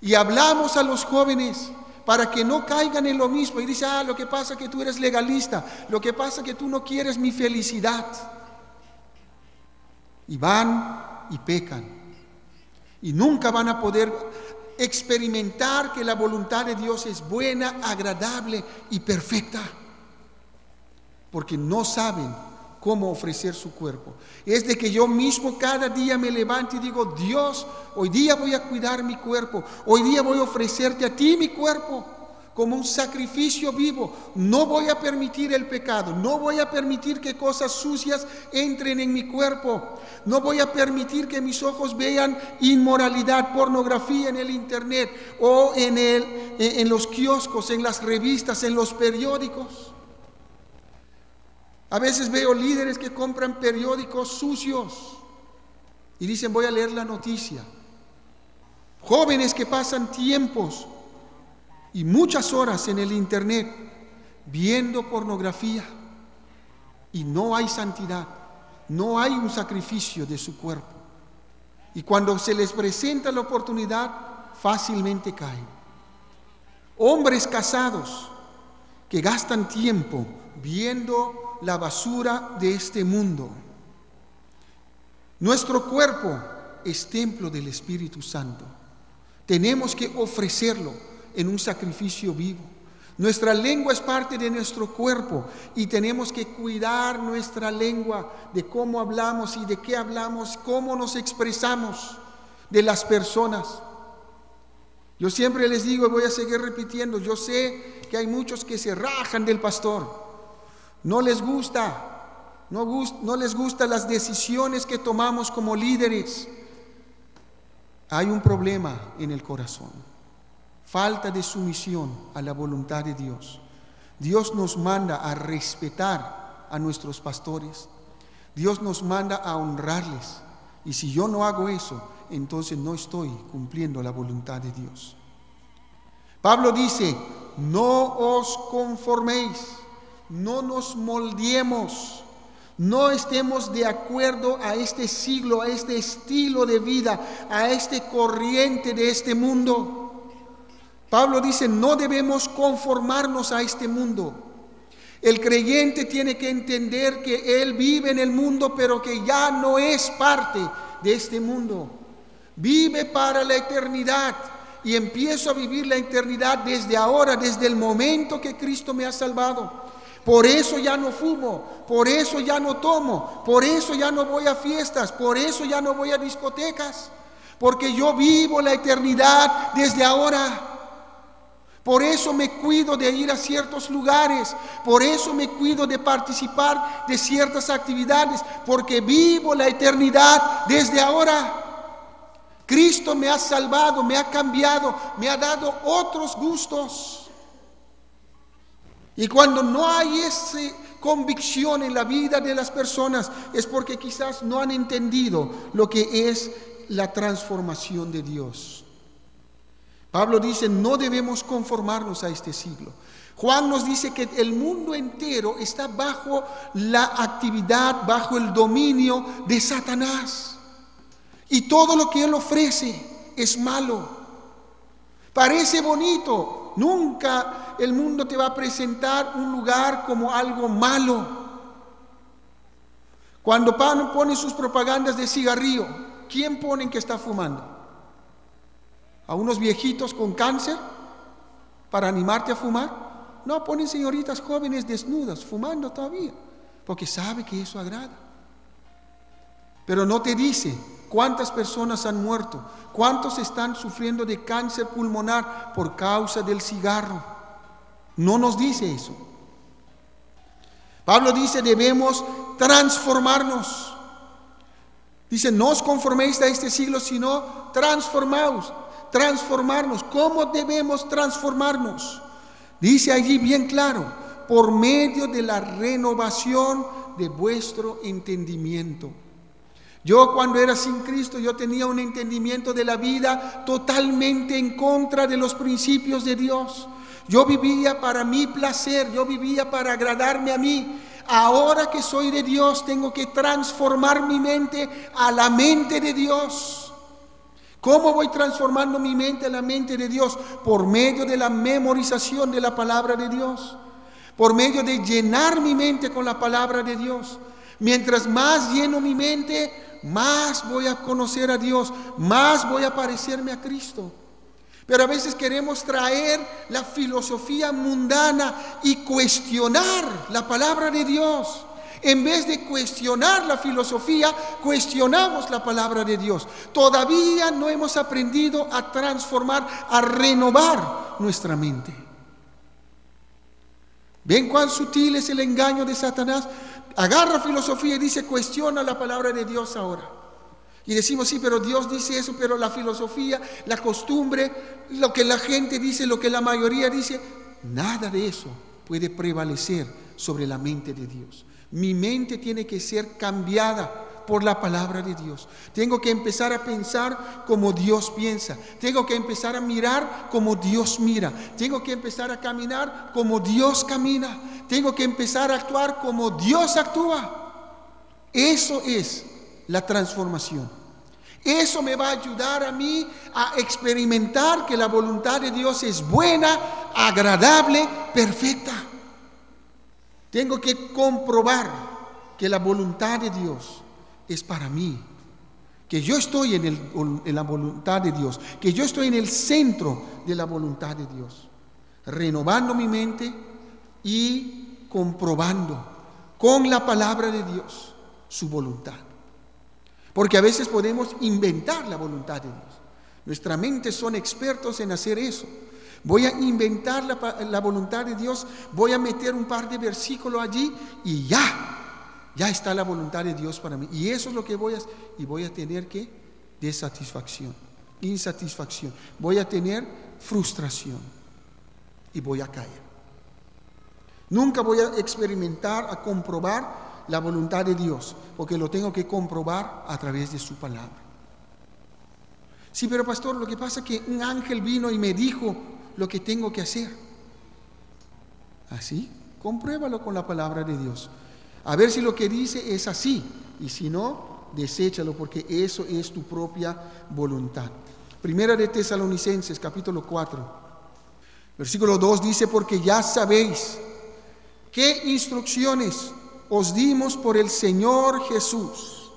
Y hablamos a los jóvenes para que no caigan en lo mismo. Y dice, lo que pasa es que tú eres legalista, lo que pasa es que tú no quieres mi felicidad. Y van y pecan. Y nunca van a poder experimentar que la voluntad de Dios es buena, agradable y perfecta. Porque no saben cómo ofrecer su cuerpo. Es de que yo mismo cada día me levanto y digo, Dios, hoy día voy a cuidar mi cuerpo, hoy día voy a ofrecerte a ti mi cuerpo como un sacrificio vivo. No voy a permitir el pecado, no voy a permitir que cosas sucias entren en mi cuerpo, no voy a permitir que mis ojos vean inmoralidad, pornografía en el internet o en los kioscos, en las revistas, en los periódicos. A veces veo líderes que compran periódicos sucios y dicen, voy a leer la noticia. Jóvenes que pasan tiempos y muchas horas en el internet viendo pornografía y no hay santidad, no hay un sacrificio de su cuerpo. Y cuando se les presenta la oportunidad, fácilmente caen. Hombres casados que gastan tiempo viendo la basura de este mundo. Nuestro cuerpo es templo del Espíritu Santo. Tenemos que ofrecerlo en un sacrificio vivo. Nuestra lengua es parte de nuestro cuerpo y tenemos que cuidar nuestra lengua, de cómo hablamos y de qué hablamos, cómo nos expresamos de las personas. Yo siempre les digo y voy a seguir repitiendo, yo sé que hay muchos que se rajan del pastor. No les gusta, no les gustan las decisiones que tomamos como líderes. Hay un problema en el corazón, falta de sumisión a la voluntad de Dios. Dios nos manda a respetar a nuestros pastores, Dios nos manda a honrarles, y si yo no hago eso, entonces no estoy cumpliendo la voluntad de Dios. Pablo dice, no os conforméis, no nos moldeemos, no estemos de acuerdo a este siglo, a este estilo de vida, a este corriente de este mundo. Pablo dice, no debemos conformarnos a este mundo. El creyente tiene que entender que él vive en el mundo, pero que ya no es parte de este mundo. Vive para la eternidad y empiezo a vivir la eternidad desde ahora, desde el momento que Cristo me ha salvado. Por eso ya no fumo, por eso ya no tomo, por eso ya no voy a fiestas, por eso ya no voy a discotecas, porque yo vivo la eternidad desde ahora. Por eso me cuido de ir a ciertos lugares, por eso me cuido de participar de ciertas actividades, porque vivo la eternidad desde ahora. Cristo me ha salvado, me ha cambiado, me ha dado otros gustos. Y cuando no hay esa convicción en la vida de las personas, es porque quizás no han entendido lo que es la transformación de Dios. Pablo dice, no debemos conformarnos a este siglo. Juan nos dice que el mundo entero está bajo la actividad, bajo el dominio de Satanás. Y todo lo que él ofrece es malo. Parece bonito. Nunca el mundo te va a presentar un lugar como algo malo. Cuando pone sus propagandas de cigarrillo, ¿quién ponen que está fumando? ¿A unos viejitos con cáncer para animarte a fumar? No, ponen señoritas jóvenes desnudas fumando todavía, porque sabe que eso agrada. Pero no te dice cuántas personas han muerto, cuántos están sufriendo de cáncer pulmonar por causa del cigarro. No nos dice eso. Pablo dice, debemos transformarnos. Dice, no os conforméis a este siglo, sino transformaos. Transformarnos. ¿Cómo debemos transformarnos? Dice allí bien claro, por medio de la renovación de vuestro entendimiento. Yo cuando era sin Cristo, yo tenía un entendimiento de la vida totalmente en contra de los principios de Dios. Yo vivía para mi placer, yo vivía para agradarme a mí. Ahora que soy de Dios, tengo que transformar mi mente a la mente de Dios. ¿Cómo voy transformando mi mente en la mente de Dios? Por medio de la memorización de la palabra de Dios. Por medio de llenar mi mente con la palabra de Dios. Mientras más lleno mi mente, más voy a conocer a Dios, más voy a parecerme a Cristo. Pero a veces queremos traer la filosofía mundana y cuestionar la palabra de Dios. En vez de cuestionar la filosofía, cuestionamos la palabra de Dios. Todavía no hemos aprendido a transformar, a renovar nuestra mente. ¿Ven cuán sutil es el engaño de Satanás? Agarra filosofía y dice, cuestiona la palabra de Dios ahora. Y decimos, sí, pero Dios dice eso, pero la filosofía, la costumbre, lo que la gente dice, lo que la mayoría dice, nada de eso puede prevalecer sobre la mente de Dios. Mi mente tiene que ser cambiada por la palabra de Dios. Tengo que empezar a pensar como Dios piensa. Tengo que empezar a mirar como Dios mira. Tengo que empezar a caminar como Dios camina. Tengo que empezar a actuar como Dios actúa. Eso es la transformación. Eso me va a ayudar a mí a experimentar que la voluntad de Dios es buena, agradable, perfecta. Tengo que comprobar que la voluntad de Dios es para mí, que yo estoy en la voluntad de Dios, que yo estoy en el centro de la voluntad de Dios, renovando mi mente y comprobando con la palabra de Dios su voluntad. Porque a veces podemos inventar la voluntad de Dios. Nuestra mente son expertos en hacer eso. Voy a inventar la voluntad de Dios, voy a meter un par de versículos allí y ya está la voluntad de Dios para mí. Y eso es lo que voy a tener que desatisfacción, insatisfacción. Voy a tener frustración y voy a caer. Nunca voy a experimentar, a comprobar la voluntad de Dios, porque lo tengo que comprobar a través de su palabra. Sí, pero pastor, lo que pasa es que un ángel vino y me dijo lo que tengo que hacer. ¿Así? Compruébalo con la palabra de Dios. A ver si lo que dice es así. Y si no, deséchalo, porque eso es tu propia voluntad. Primera de Tesalonicenses, capítulo 4. Versículo 2 dice, porque ya sabéis qué instrucciones os dimos por el Señor Jesús.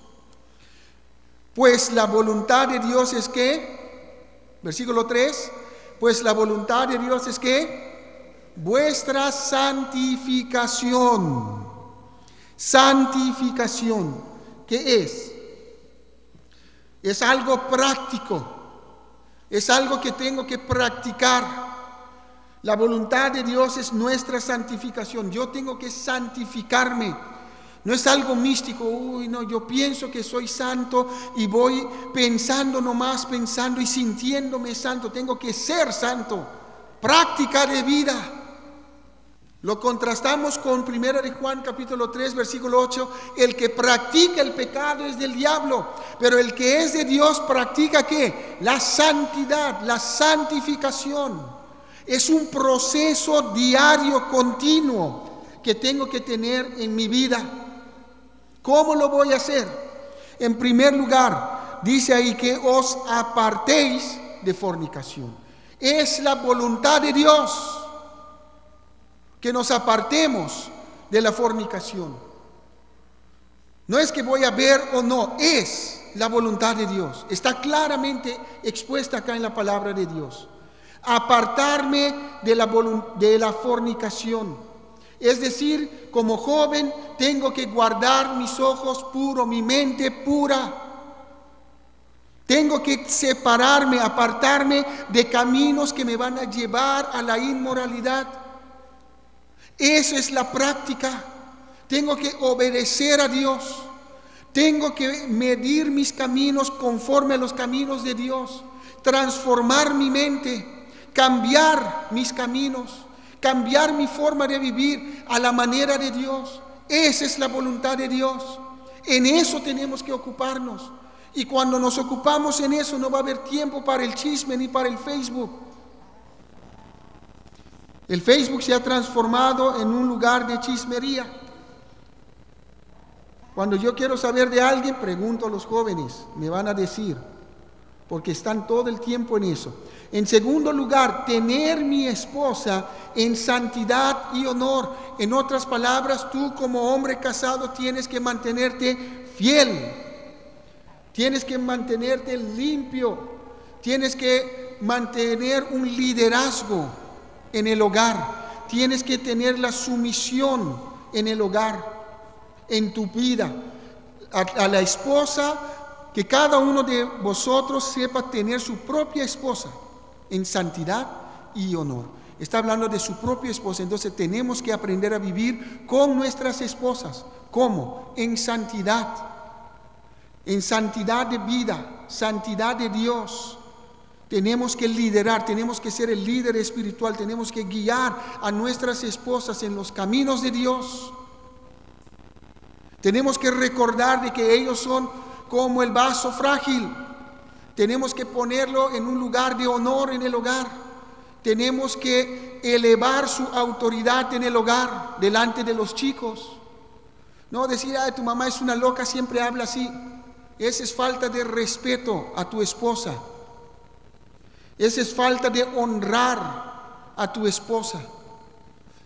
Pues la voluntad de Dios es que, versículo 3, pues la voluntad de Dios es que vuestra santificación. Santificación, ¿qué es? Es algo práctico, es algo que tengo que practicar. La voluntad de Dios es nuestra santificación. Yo tengo que santificarme. No es algo místico. Uy, no, yo pienso que soy santo y voy pensando y sintiéndome santo. Tengo que ser santo. Práctica de vida. Lo contrastamos con 1 de Juan capítulo 3 versículo 8. El que practica el pecado es del diablo, pero el que es de Dios practica ¿qué? La santidad, la santificación. Es un proceso diario, continuo, que tengo que tener en mi vida. ¿Cómo lo voy a hacer? En primer lugar, dice ahí que os apartéis de fornicación. Es la voluntad de Dios que nos apartemos de la fornicación. No es que voy a ver o no, es la voluntad de Dios. Está claramente expuesta acá en la palabra de Dios. Apartarme de la fornicación. Es decir, como joven tengo que guardar mis ojos puros, mi mente pura. Tengo que separarme, apartarme de caminos que me van a llevar a la inmoralidad. Esa es la práctica. Tengo que obedecer a Dios. Tengo que medir mis caminos conforme a los caminos de Dios. Transformar mi mente. Cambiar mis caminos, cambiar mi forma de vivir a la manera de Dios. Esa es la voluntad de Dios. En eso tenemos que ocuparnos. Y cuando nos ocupamos en eso, no va a haber tiempo para el chisme ni para el Facebook. El Facebook se ha transformado en un lugar de chismería. Cuando yo quiero saber de alguien, pregunto a los jóvenes, me van a decir. porque están todo el tiempo en eso. En segundo lugar, tener mi esposa en santidad y honor. En otras palabras, tú como hombre casado tienes que mantenerte fiel, tienes que mantenerte limpio, tienes que mantener un liderazgo en el hogar, tienes que tener la sumisión en el hogar, en tu vida. A la esposa, que cada uno de vosotros sepa tener su propia esposa en santidad y honor. Está hablando de su propia esposa, entonces tenemos que aprender a vivir con nuestras esposas. ¿Cómo? En santidad de vida, santidad de Dios. Tenemos que liderar, tenemos que ser el líder espiritual, tenemos que guiar a nuestras esposas en los caminos de Dios. Tenemos que recordar de que ellos son como el vaso frágil. Tenemos que ponerlo en un lugar de honor en el hogar. Tenemos que elevar su autoridad en el hogar, delante de los chicos. No decir, ay, tu mamá es una loca, siempre habla así. Esa es falta de respeto a tu esposa. Esa es falta de honrar a tu esposa.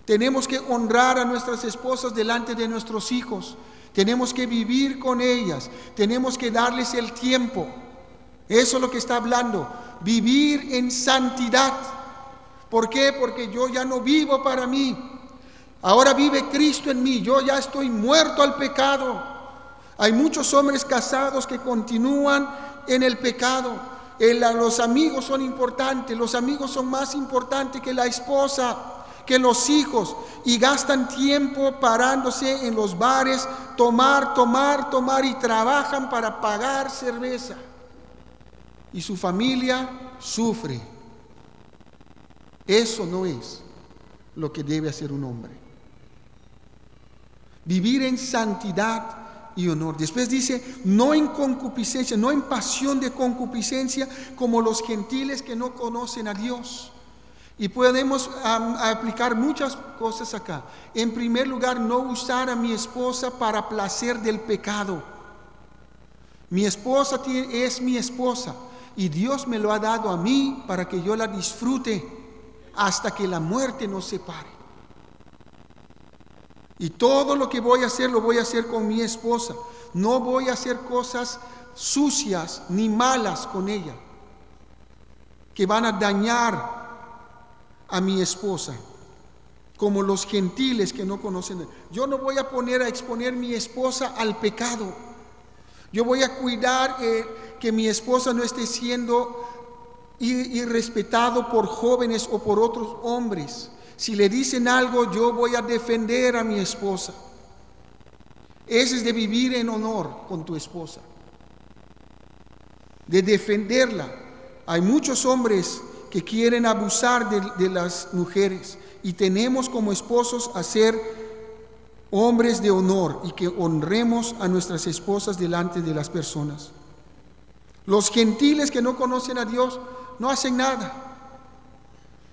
Tenemos que honrar a nuestras esposas delante de nuestros hijos. Tenemos que vivir con ellas. Tenemos que darles el tiempo. Eso es lo que está hablando. Vivir en santidad. ¿Por qué? Porque yo ya no vivo para mí. Ahora vive Cristo en mí. Yo ya estoy muerto al pecado. Hay muchos hombres casados que continúan en el pecado. Los amigos son importantes. Los amigos son más importantes que la esposa, que los hijos, y gastan tiempo parándose en los bares, tomar y trabajan para pagar cerveza. Y su familia sufre. Eso no es lo que debe hacer un hombre. Vivir en santidad y honor. Después dice, no en concupiscencia, no en pasión de concupiscencia como los gentiles que no conocen a Dios. Y podemos aplicar muchas cosas acá. En primer lugar, no usar a mi esposa para placer del pecado. Mi esposa es mi esposa y Dios me lo ha dado a mí para que yo la disfrute hasta que la muerte nos separe. Y todo lo que voy a hacer, lo voy a hacer con mi esposa. No voy a hacer cosas sucias ni malas con ella, que van a dañar a mi esposa, como los gentiles que no conocen. Yo no voy a poner a exponer mi esposa al pecado. Yo voy a cuidar que mi esposa no esté siendo irrespetado por jóvenes o por otros hombres. Si le dicen algo, yo voy a defender a mi esposa. Ese es de vivir en honor con tu esposa, de defenderla. Hay muchos hombres que quieren abusar de las mujeres, y tenemos como esposos a ser hombres de honor y que honremos a nuestras esposas delante de las personas. Los gentiles que no conocen a Dios no hacen nada.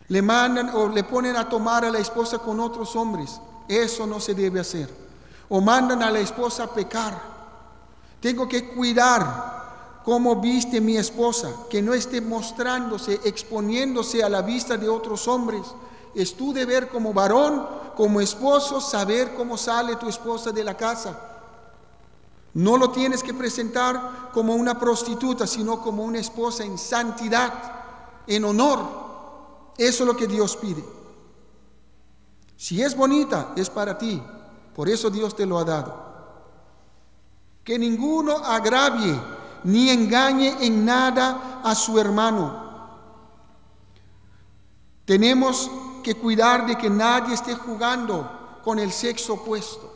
Le mandan o le ponen a tomar a la esposa con otros hombres. Eso no se debe hacer. O mandan a la esposa a pecar. Tengo que cuidar cómo viste mi esposa, que no esté mostrándose, exponiéndose a la vista de otros hombres. Es tu deber como varón, como esposo, saber cómo sale tu esposa de la casa. No lo tienes que presentar como una prostituta, sino como una esposa en santidad, en honor. Eso es lo que Dios pide. Si es bonita, es para ti. Por eso Dios te lo ha dado. Que ninguno agravie ni engañe en nada a su hermano. Tenemos que cuidar de que nadie esté jugando con el sexo opuesto.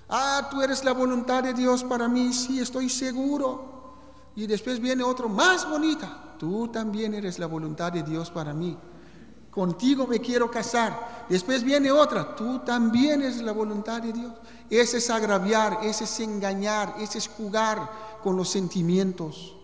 Ah, tú eres la voluntad de Dios para mí, sí, estoy seguro. Y después viene otro más bonita. Tú también eres la voluntad de Dios para mí. Contigo me quiero casar. Después viene otra. Tú también eres la voluntad de Dios. Ese es agraviar, ese es engañar, ese es jugar con los sentimientos.